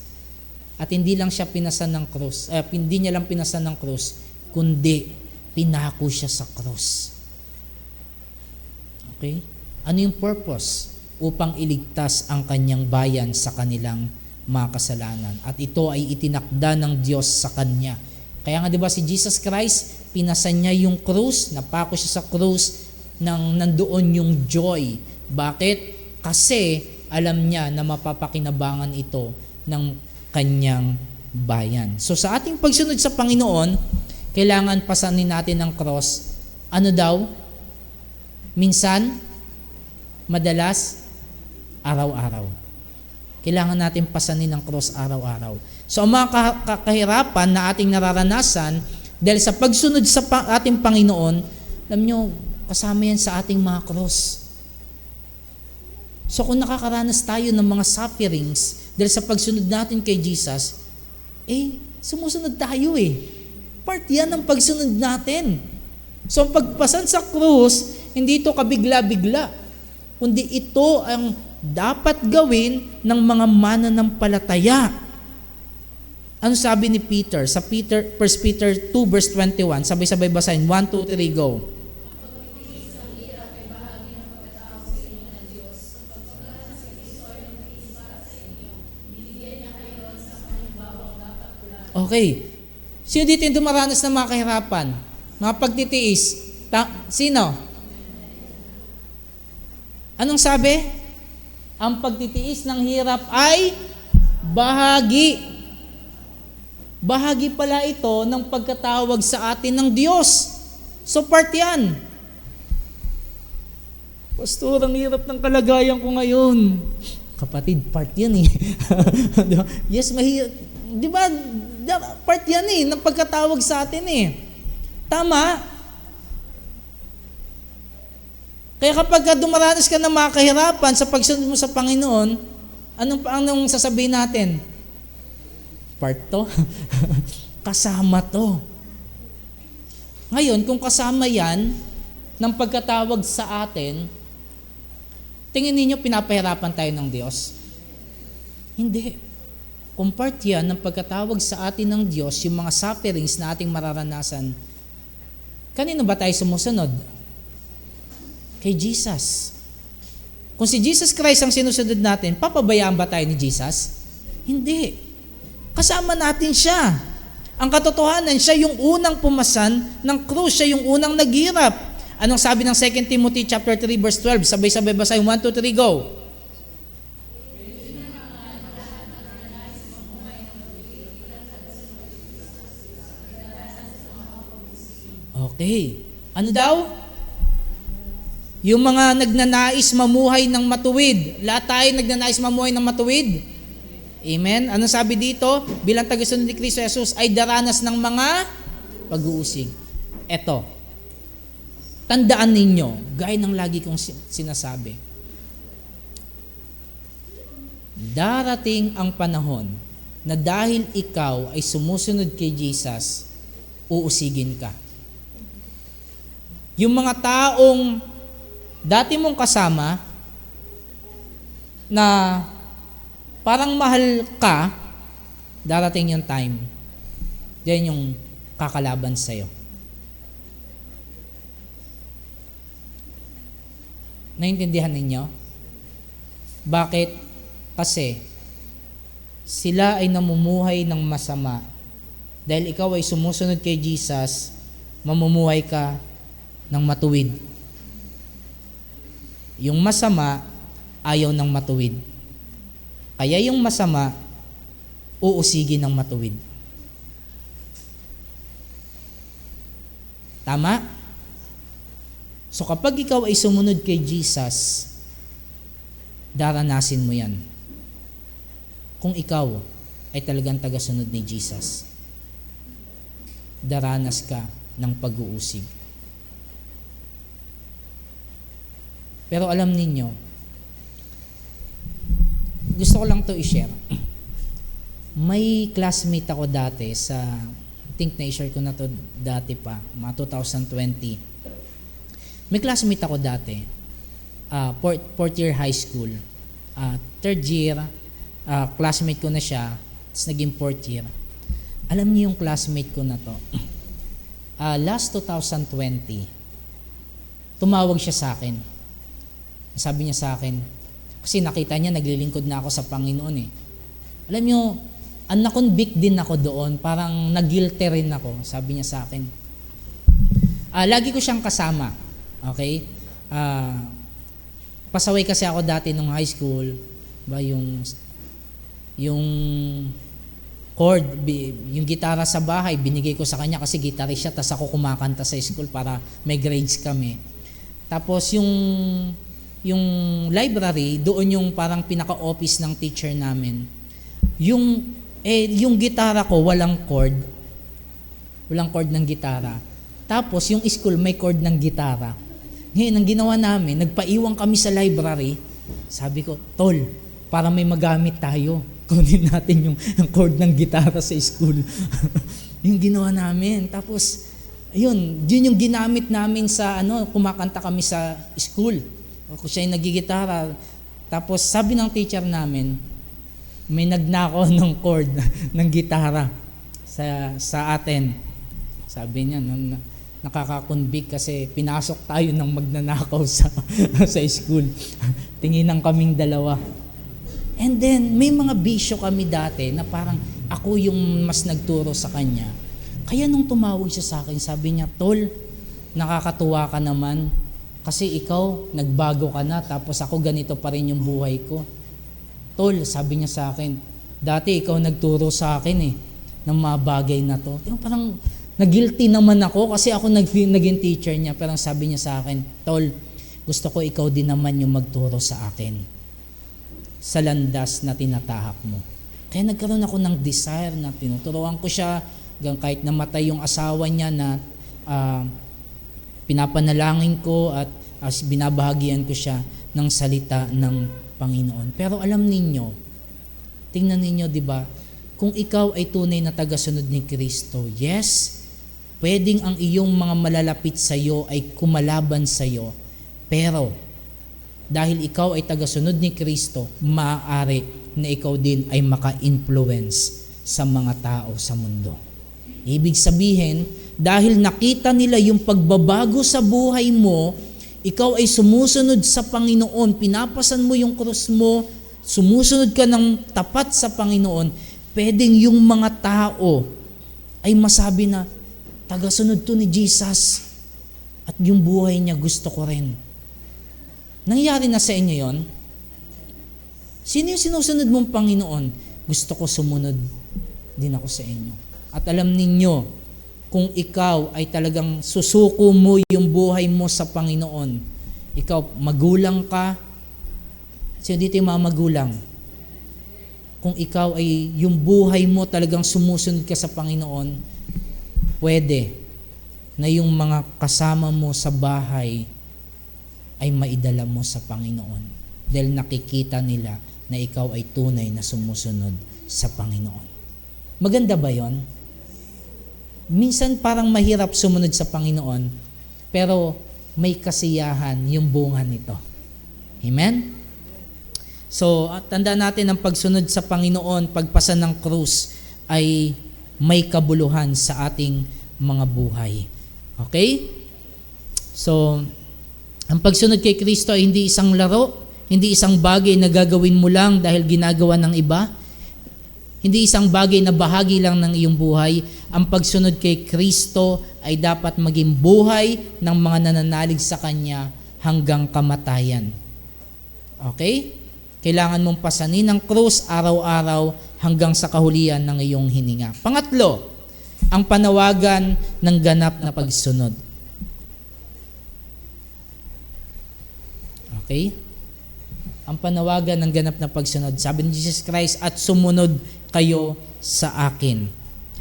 At hindi lang siya pinasan ng krus, hindi niya lang pinasan ng krus, kundi pinako siya sa krus. Okay? Ano yung purpose? Upang iligtas ang kanyang bayan sa kanilang mga kasalanan. At ito ay itinakda ng Diyos sa kanya Kaya nga 'di ba si Jesus Christ, pinasan niya yung krus, napako siya sa krus nang nandoon yung joy. Bakit? Kasi alam niya na mapapakinabangan ito ng kanyang bayan. So sa ating pagsunod sa Panginoon, kailangan pasanin natin ang cross. Ano daw? Minsan, madalas, araw-araw. Kailangan natin pasanin ang cross araw-araw. So ang mga kahirapan na ating nararanasan dahil sa pagsunod sa ating Panginoon, alam nyo, kasama yan sa ating mga cross. So kung nakakaranas tayo ng mga sufferings dahil sa pagsunod natin kay Jesus, sumusunod tayo Part yan ng pagsunod natin. So ang pagpasan sa krus, hindi ito kabigla-bigla, kundi ito ang dapat gawin ng mga mananampalataya. Ano sabi ni Peter? Sa 1 Peter 2 verse 21, sabay-sabay basahin. 1, 2, 3, go. Okay. Sino dito yung dumaranas ng mga kahirapan? Mga pagtitiis? Sino? Anong sabi? Ang pagtitiis ng hirap ay bahagi. Bahagi pala ito ng pagkatawag sa atin ng Diyos. So part yan. Pastor, ang hirap ng kalagayan ko ngayon. Kapatid, part yan Yes, mahirap. Di ba? Part yan ng pagkatawag sa atin Tama. Kaya kapag dumaranas ka ng mga kahirapan sa pagsunod mo sa Panginoon, anong sasabihin natin? Part to? Kasama to. Ngayon, kung kasama yan ng pagkatawag sa atin, tingin ninyo pinapahirapan tayo ng Diyos? Hindi. Kung part yan ng pagkatawag sa atin ng Diyos, yung mga sufferings na ating mararanasan, kanino ba tayo sumusunod? Kay Jesus. Kung si Jesus Christ ang sinusunod natin, papabayaan ba tayo ni Jesus? Hindi. Kasama natin siya. Ang katotohanan, siya yung unang pumasan ng krus, siya yung unang naghirap. Anong sabi ng 2 Timothy chapter 3 verse 12? Sabay-sabay basahin. 1, 2, 3, go. Okay. Ano daw? Yung mga nagnanais mamuhay ng matuwid. Lahat tayo nagnanais mamuhay ng matuwid. Amen? Ano sabi dito? Bilang tagasunod ni Kristo Jesus ay daranas ng mga pag-uusig. Eto. Tandaan ninyo, gaya ng lagi kong sinasabi, darating ang panahon na dahil ikaw ay sumusunod kay Jesus, uusigin ka. Yung mga taong dati mong kasama na parang mahal ka, darating yung time, yan yung kakalaban sa'yo. Naintindihan ninyo? Bakit? Kasi sila ay namumuhay ng masama. Dahil ikaw ay sumusunod kay Jesus, mamumuhay ka ng matuwid. Yung masama, ayaw ng matuwid. Kaya yung masama, uusigin ng matuwid. Tama? So kapag ikaw ay sumunod kay Jesus, daranasin mo yan. Kung ikaw ay talagang tagasunod ni Jesus, daranas ka ng pag-uusig. Pero alam ninyo, gusto ko lang to i-share. May classmate ako dati sa, I think na-share ko na to dati pa, mga 2020. May classmate ako dati, fourth year high school. Third year, classmate ko na siya, tapos naging fourth year. Alam niyo yung classmate ko na to, last 2020, tumawag siya sa akin. Sabi niya sa akin, kasi nakita niya naglilingkod na ako sa Panginoon Alam niyo, na-convict din ako doon, parang nag-guilty rin ako, sabi niya sa akin. Lagi ko siyang kasama, okay? Pasaway kasi ako dati nung high school, ba yung chord, yung gitara sa bahay, binigay ko sa kanya kasi gitarist siya, tas ako kumakanta sa school para may grades kami. Tapos yung library, doon yung parang pinaka-office ng teacher namin. Yung gitara ko, walang chord ng gitara. Tapos yung school, may chord ng gitara. Ngayon, ang ginawa namin, nagpaiwan kami sa library. Sabi ko, Tol, para may magamit tayo, kunin natin yung chord ng gitara sa school. Yung ginawa namin. Tapos, yun yung ginamit namin sa, kumakanta kami sa school. Ako siya yung nagigitara. Tapos, sabi ng teacher namin, may nagnakaw ng chord ng gitara sa atin. Sabi niya, nakaka-convict kasi pinasok tayo ng magnanakaw sa school. Tinginan kaming dalawa. And then, may mga bisyo kami dati na parang ako yung mas nagturo sa kanya. Kaya nung tumawag siya sa akin, sabi niya, Tol, nakakatuwa ka naman kasi ikaw, nagbago ka na tapos ako ganito pa rin yung buhay ko. Tol, sabi niya sa akin, dati ikaw nagturo sa akin ng mga bagay na to. Parang nag-guilty naman ako kasi ako naging teacher niya. Pero sabi niya sa akin, Tol, gusto ko ikaw din naman yung magturo sa akin sa landas na tinatahak mo. Kaya nagkaroon ako ng desire na tinuturuan ko siya hanggang kahit namatay yung asawa niya na pinapanalangin ko at binabahagian ko siya ng salita ng Panginoon. Pero alam ninyo, tingnan ninyo, di ba, kung ikaw ay tunay na tagasunod ni Kristo, yes, pwedeng ang iyong mga malalapit sa iyo ay kumalaban sa iyo, pero dahil ikaw ay tagasunod ni Kristo, maaari na ikaw din ay maka-influence sa mga tao sa mundo. Ibig sabihin, dahil nakita nila yung pagbabago sa buhay mo, ikaw ay sumusunod sa Panginoon, pinapasan mo yung krus mo, sumusunod ka ng tapat sa Panginoon, pwedeng yung mga tao ay masabi na, tagasunod to ni Jesus at yung buhay niya gusto ko rin. Nangyari na sa inyo yon? Sino yung sinusunod mong Panginoon? Gusto ko sumunod din ako sa inyo. At alam ninyo, kung ikaw ay talagang susuko mo yung buhay mo sa Panginoon, ikaw, magulang ka, sino dito yung mga magulang? Kung ikaw ay yung buhay mo talagang sumusunod ka sa Panginoon, pwede na yung mga kasama mo sa bahay ay maidala mo sa Panginoon dahil nakikita nila na ikaw ay tunay na sumusunod sa Panginoon. Maganda ba yon? Minsan parang mahirap sumunod sa Panginoon, pero may kasiyahan yung bunga nito. Amen? So, tandaan natin ang pagsunod sa Panginoon, pagpasan ng krus, ay may kabuluhan sa ating mga buhay. Okay? So, ang pagsunod kay Kristo ay hindi isang laro, hindi isang bagay na gagawin mo lang dahil ginagawa ng iba, hindi isang bagay na bahagi lang ng iyong buhay. Ang pagsunod kay Kristo ay dapat maging buhay ng mga nananalig sa Kanya hanggang kamatayan. Okay? Kailangan mong pasanin ang krus araw-araw hanggang sa kahulian ng iyong hininga. Pangatlo, ang panawagan ng ganap na pagsunod. Okay? Ang panawagan ng ganap na pagsunod. Sabi ni Jesus Christ, at sumunod kayo sa akin.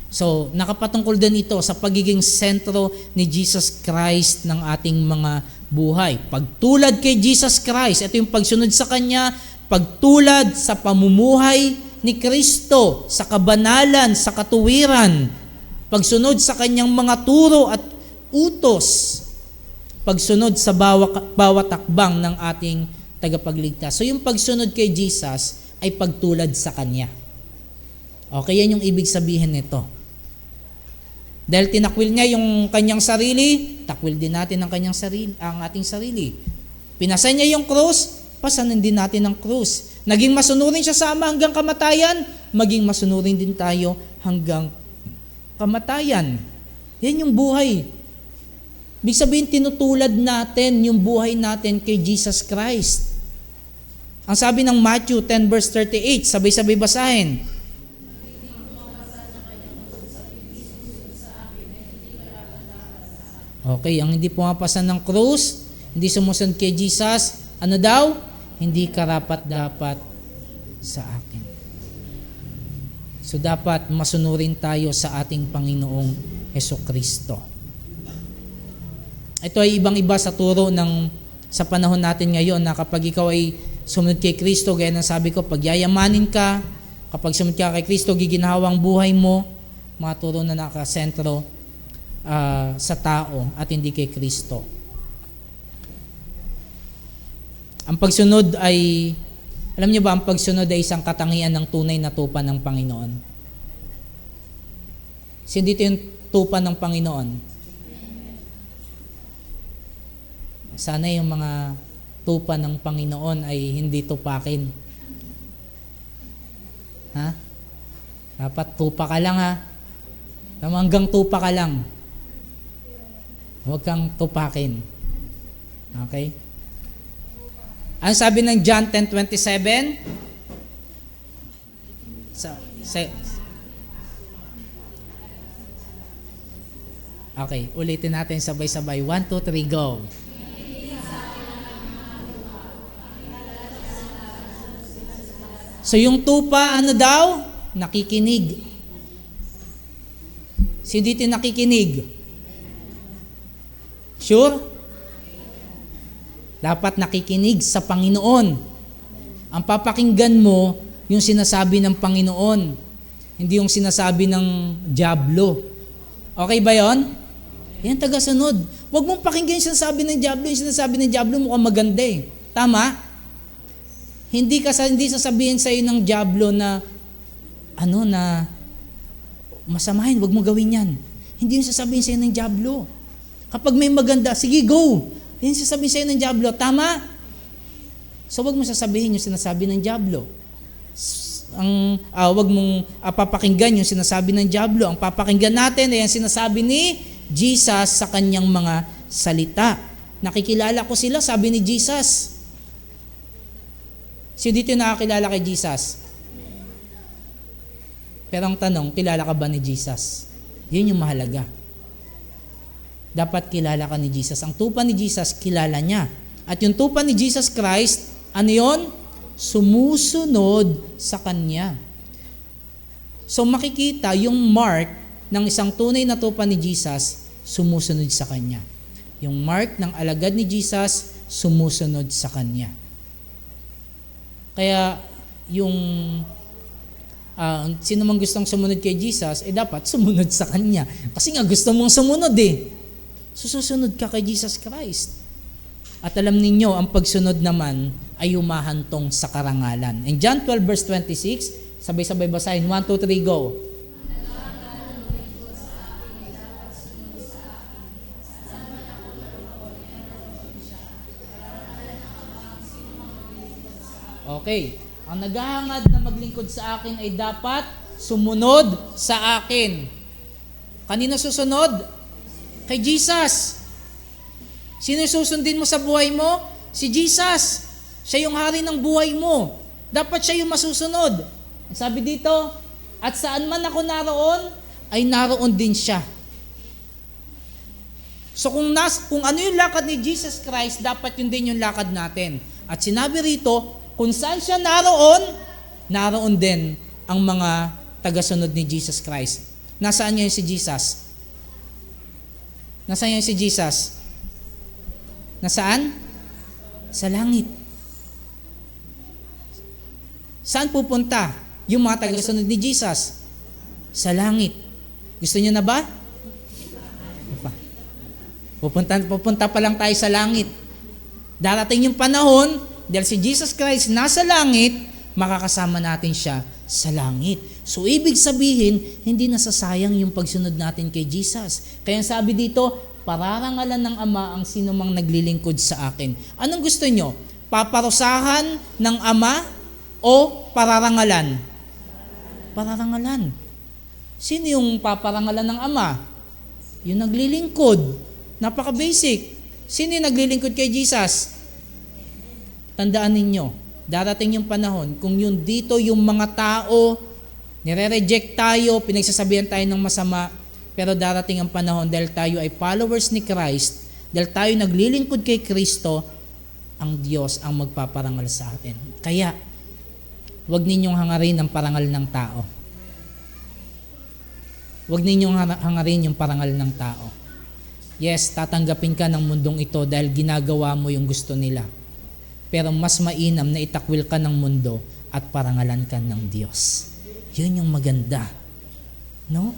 So, nakapatungkol din ito sa pagiging sentro ni Jesus Christ ng ating mga buhay. Pagtulad kay Jesus Christ, ito yung pagsunod sa Kanya, pagtulad sa pamumuhay ni Kristo, sa kabanalan, sa katuwiran, pagsunod sa Kanyang mga turo at utos, pagsunod sa bawat takbang ng ating tagapagligtas. So yung pagsunod kay Jesus ay pagtulad sa Kanya. Okay, yan yung ibig sabihin nito. Dahil tinakwil niya yung kanyang sarili, takwil din natin ang ating sarili. Pinasan niya yung krus, pasanin din natin ang krus. Naging masunurin siya sa Ama hanggang kamatayan, maging masunurin din tayo hanggang kamatayan. Yan yung buhay. Ibig sabihin, tinutulad natin yung buhay natin kay Jesus Christ. Ang sabi ng Matthew 10 verse 38, sabay-sabay basahin. Okay, ang hindi pumapasan ng krus, hindi sumusunod kay Jesus, ano daw? Hindi karapat-dapat sa akin. So dapat masunurin tayo sa ating Panginoong Hesukristo. Ito ay ibang-iba sa turo sa panahon natin ngayon na kapag ikaw ay sumunod kay Kristo, gaya ng sabi ko, pag yayamanin ka, kapag sumunod ka kay Kristo, giginhawang buhay mo, mga turo na nakasentro sa tao at hindi kay Kristo. Ang pagsunod ay, alam niyo ba, ang pagsunod ay isang katangian ng tunay na tupa ng Panginoon. So, dito yung tupa ng Panginoon. Sana yung mga tupa ng Panginoon ay hindi tupakin. Ha? Dapat tupa ka lang, ha? Hanggang tupa ka lang. Huwag kang tupakin. Okay? Ang sabi ng John 10:27, okay, ulitin natin sabay-sabay. 1, 2, 3, go. So yung tupa, ano daw? Nakikinig. Si dito nakikinig. Sure? Dapat nakikinig sa Panginoon. Ang papakinggan mo, yung sinasabi ng Panginoon. Hindi yung sinasabi ng dyablo. Okay ba yon? Yan, tagasunod. Huwag mong pakinggan yung sinasabi ng dyablo. Yung sinasabi ng dyablo mukhang maganda eh. Tama? Hindi sasabihin sa iyo ng dyablo na masamahin, huwag mo gawin yan. Hindi yung sasabihin sa iyo ng dyablo. Kapag may maganda, sige, go. Yan sasabihin sa iyo ng dyablo. Tama? So, huwag mo sasabihin yung sinasabi ng dyablo. Huwag mong papakinggan yung sinasabi ng dyablo. Ang papakinggan natin ay ang sinasabi ni Jesus sa kanyang mga salita. Nakikilala ko sila, sabi ni Jesus. So, dito nakakilala kay Jesus. Pero ang tanong, kilala ka ba ni Jesus? Yun yung mahalaga. Dapat kilala ka ni Jesus. Ang tupa ni Jesus, kilala niya. At yung tupa ni Jesus Christ, ano yun? Sumusunod sa Kanya. So makikita yung mark ng isang tunay na tupa ni Jesus, sumusunod sa Kanya. Yung mark ng alagad ni Jesus, sumusunod sa Kanya. Kaya yung sino mang gustong sumunod kay Jesus, dapat sumunod sa Kanya. Kasi nga gusto mong sumunod eh. Susunod ka kay Jesus Christ. At alam ninyo, ang pagsunod naman ay humahantong sa karangalan. In John 12 verse 26, sabay-sabay basahin. 1, 2, 3, go. Okay. Ang naghahangad na maglingkod sa akin ay dapat sumunod sa akin. Kanino susunod? Kay Jesus. Sino susundin mo sa buhay mo? Si Jesus. Siya yung hari ng buhay mo. Dapat siya yung masusunod. Sabi dito, at saan man ako naroon, ay naroon din siya. So kung ano yung lakad ni Jesus Christ, dapat yun din yung lakad natin. At sinabi rito, kung saan siya naroon din ang mga tagasunod ni Jesus Christ. Nasaan ngayon si Jesus? Nasaan ngayon si Jesus? Nasaan? Sa langit. Saan pupunta yung mga tagasunod ni Jesus? Sa langit. Gusto niyo na ba? Pupunta pa lang tayo sa langit. Darating yung panahon, dahil si Jesus Christ nasa langit, makakasama natin siya sa langit. So, ibig sabihin, hindi nasasayang yung pagsunod natin kay Jesus. Kaya sabi dito, pararangalan ng Ama ang sino mang naglilingkod sa akin. Anong gusto nyo? Paparusahan ng Ama o pararangalan? Pararangalan. Sino yung paparangalan ng Ama? Yung naglilingkod. Napaka-basic. Sino yung naglilingkod kay Jesus? Tandaan ninyo, darating yung panahon, kung yun dito yung mga tao, nire-reject tayo, pinagsasabihan tayo ng masama, pero darating ang panahon dahil tayo ay followers ni Christ, dahil tayo naglilingkod kay Kristo, ang Diyos ang magpaparangal sa atin. Kaya, huwag ninyong hangarin ang parangal ng tao. Huwag ninyong hangarin yung parangal ng tao. Yes, tatanggapin ka ng mundong ito dahil ginagawa mo yung gusto nila. Pero mas mainam na itakwil ka ng mundo at parangalan ka ng Diyos. Yun yung maganda. No?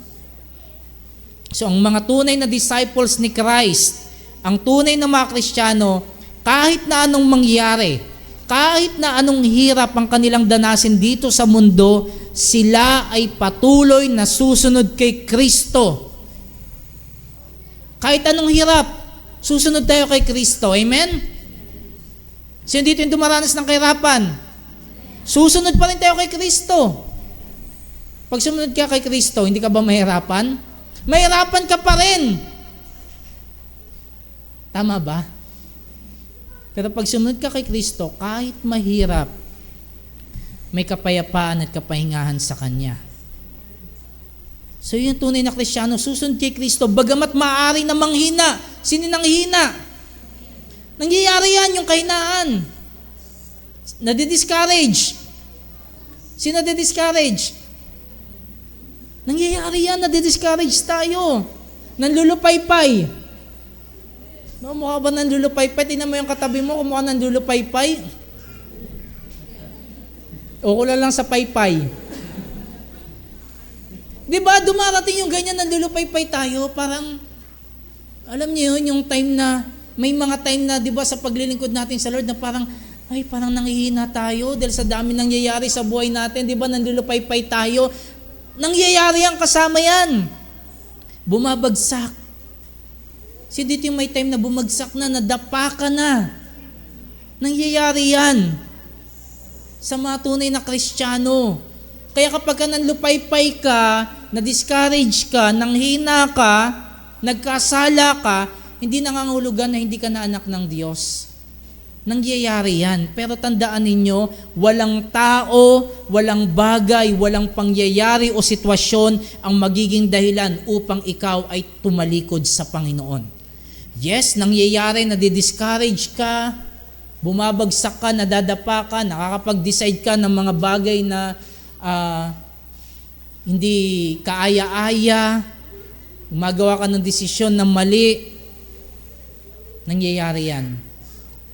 So, ang mga tunay na disciples ni Christ, ang tunay na mga Kristiyano, kahit na anong mangyari, kahit na anong hirap ang kanilang danasin dito sa mundo, sila ay patuloy na susunod kay Kristo. Kahit anong hirap, susunod tayo kay Kristo. Amen? Sino dito yung dumaranas ng kahirapan? Susunod pa rin tayo kay Kristo. Pag sumunod ka kay Kristo, hindi ka ba mahirapan? Mahirapan ka pa rin. Tama ba? Pero pag sumunod ka kay Kristo, kahit mahirap, may kapayapaan at kapahingahan sa Kanya. So yung tunay na Kristiyano, susunod kay Kristo, bagamat maaari na manghina. Sino nang hina? Nangyayari yan, yung kahinaan. Nadi-discourage. Sino nadi-discourage? Nangyayari yan, nadi-discourage tayo. Nanlulupaypay. No, mukha ba nanlulupaypay? Tingnan mo yung katabi mo, kung mukha nanlulupaypay. O kula lang sa paypay. Diba, dumarating yung ganyan, nanlulupaypay tayo, parang, alam niyo yun, yung time na, may mga time na, diba, sa paglilingkod natin sa Lord, na parang, ay, parang nanghihina tayo, dahil sa dami nangyayari sa buhay natin, diba, nanlulupaypay tayo, nangyayari yan, kasama yan. Bumabagsak. Si dito yung may time na bumagsak na, nadapa ka na. Nangyayari yan sa mga tunay na Kristiyano. Kaya kapag ka nanlupaypay ka, na-discourage ka, nanghina ka, nagkasala ka, hindi nangangahulugan na hindi ka na anak ng Diyos. Nangyayari yan. Pero tandaan ninyo, walang tao, walang bagay, walang pangyayari o sitwasyon ang magiging dahilan upang ikaw ay tumalikod sa Panginoon. Yes, nangyayari na di-discourage ka, bumabagsak ka, nadadapa ka, nakakapag-decide ka ng mga bagay na hindi kaaya-aya, gumagawa ka ng desisyon na mali. Nangyayari yan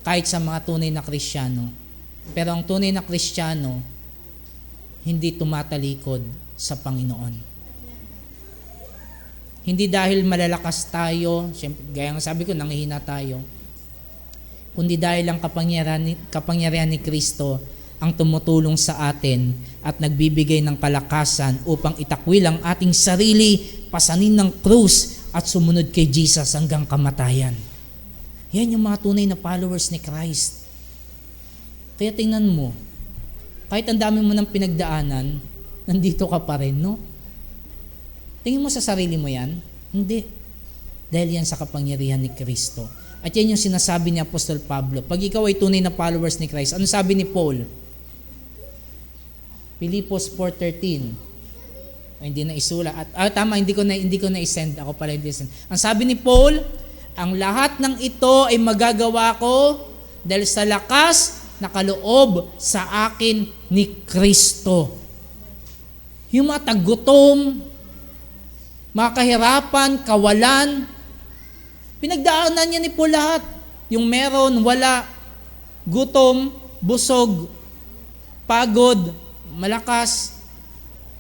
kahit sa mga tunay na Kristiyano. Pero ang tunay na Kristiyano hindi tumatalikod sa Panginoon. Hindi dahil malalakas tayo, syempre, gaya ng sabi ko, nanghihina tayo, kundi dahil ang kapangyarihan ni Kristo ang tumutulong sa atin at nagbibigay ng kalakasan upang itakwil ang ating sarili, pasanin ng krus at sumunod kay Jesus hanggang kamatayan. Yan yung mga tunay na followers ni Christ. Kaya tingnan mo, kahit ang dami mo ng pinagdaanan, nandito ka pa rin, no? Tingin mo sa sarili mo yan? Hindi. Dahil yan sa kapangyarihan ni Kristo. At yan yung sinasabi ni Apostol Pablo. Pag ikaw ay tunay na followers ni Christ, ano sabi ni Paul? Filipos 4:13. Hindi na isula. Tama, hindi ko na isend. Ako pala hindi isend. Ang sabi ni Paul, ang lahat ng ito ay magagawa ko dahil sa lakas na kaloob sa akin ni Kristo. Yung mga tagutom, mga kahirapan, kawalan, pinagdaanan niya ni Paul lahat. Yung meron, wala, gutom, busog, pagod, malakas,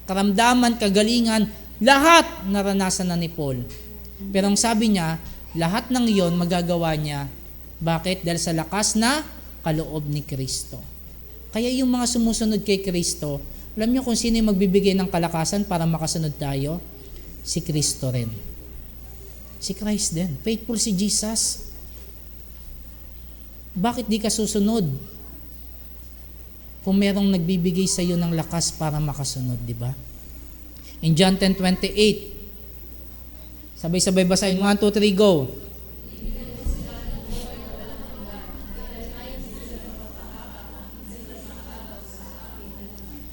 karamdaman, kagalingan, lahat naranasan na ni Paul. Pero ang sabi niya, lahat ng iyon magagawa niya. Bakit? Dahil sa lakas na kaloob ni Kristo. Kaya yung mga sumusunod kay Kristo, alam niyo kung sino yung magbibigay ng kalakasan para makasunod tayo? Si Kristo rin. Si Christ din. Faithful si Jesus. Bakit di ka susunod? kung merong nagbibigay sa iyo ng lakas para makasunod, di ba? In John 10:28, sabay-sabay basahin. 1, 2, 3, go.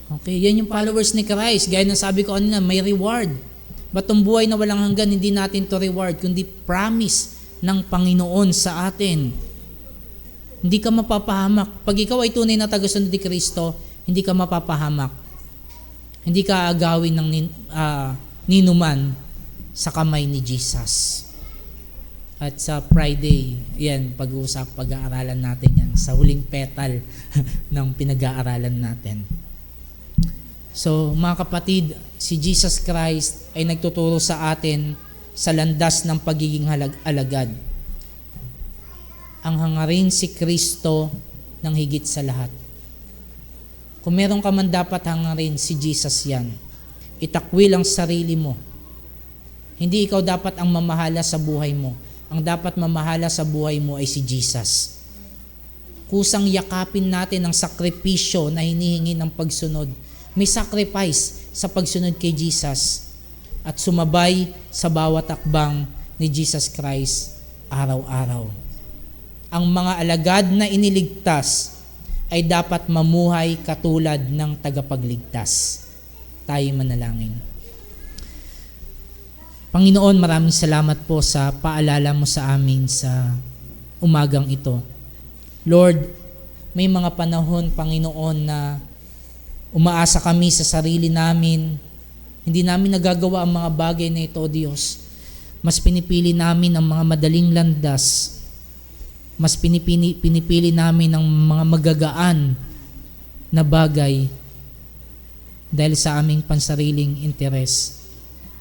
Okay, yan yung followers ni Christ. Gaya ng sabi ko kanina, may reward. Batong buhay na walang hanggan, hindi natin to reward, kundi promise ng Panginoon sa atin. Hindi ka mapapahamak. Pag ikaw ay tunay na tagasunod ni Kristo, hindi ka mapapahamak. Hindi ka agawin ng ninuman sa kamay ni Jesus. At sa Friday, yan, pag-aaralan natin yan. Sa huling petal ng pinag-aaralan natin. So, mga kapatid, si Jesus Christ ay nagtuturo sa atin sa landas ng pagiging alagad. Ang hangarin si Kristo ng higit sa lahat. Kung meron ka man dapat hangarin, si Jesus yan. Itakwil ang sarili mo. Hindi ikaw dapat ang mamahala sa buhay mo. Ang dapat mamahala sa buhay mo ay si Jesus. Kusang yakapin natin ang sakripisyo na hinihingi ng pagsunod. May sacrifice sa pagsunod kay Jesus at sumabay sa bawat akbang ni Jesus Christ araw-araw. Ang mga alagad na iniligtas ay dapat mamuhay katulad ng tagapagligtas. Tayo manalangin. Panginoon, maraming salamat po sa paalala mo sa amin sa umagang ito. Lord, may mga panahon, Panginoon, na umaasa kami sa sarili namin. Hindi namin nagagawa ang mga bagay na ito, Diyos. Mas pinipili namin ang mga madaling landas. Mas pinipili namin ang mga magagaan na bagay dahil sa aming pansariling interes.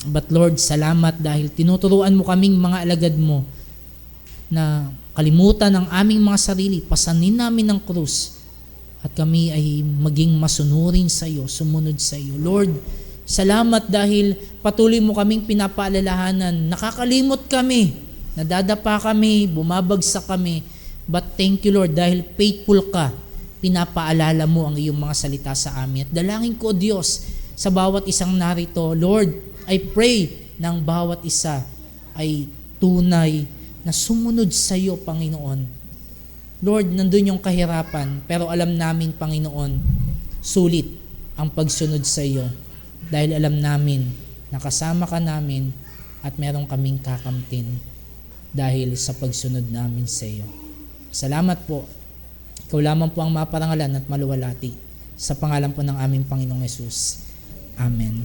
But Lord, salamat dahil tinuturuan mo kaming mga alagad mo na kalimutan ang aming mga sarili, pasanin namin ng krus, at kami ay maging masunurin sa iyo, sumunod sa iyo. Lord, salamat dahil patuloy mo kaming pinapaalalahanan. Nakakalimot kami, nadadapa kami, bumabagsak kami. But thank you, Lord, dahil faithful ka, pinapaalala mo ang iyong mga salita sa amin. At dalangin ko, Diyos, sa bawat isang narito, Lord, I pray ng bawat isa ay tunay na sumunod sa iyo, Panginoon. Lord, nandun yung kahirapan, pero alam namin, Panginoon, sulit ang pagsunod sa iyo dahil alam namin na kasama ka namin at meron kaming kakamtin dahil sa pagsunod namin sa iyo. Salamat po. Ikaw lamang po ang maparangalan at maluwalhati sa pangalan po ng aming Panginoong Yesus. Amen.